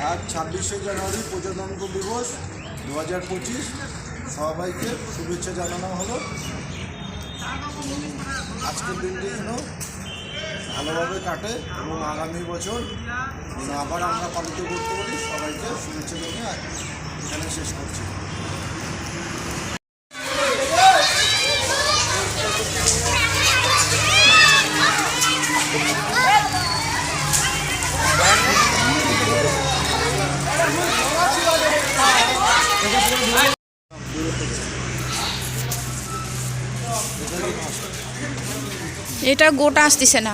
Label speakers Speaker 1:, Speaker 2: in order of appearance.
Speaker 1: আজ 26শে জানুয়ারি প্রজাতন্ত্র দিবস 2025। সবাইকে শুভেচ্ছা জানানো হলো। আজকের দিনটি যেন ভালোভাবে কাটে এবং আগামী বছর আবার আমরা পালিত করতে পারি। সবাইকে শুভেচ্ছা জানিয়ে এখানে শেষ করছি।
Speaker 2: এটা গোটা আসতেছে না।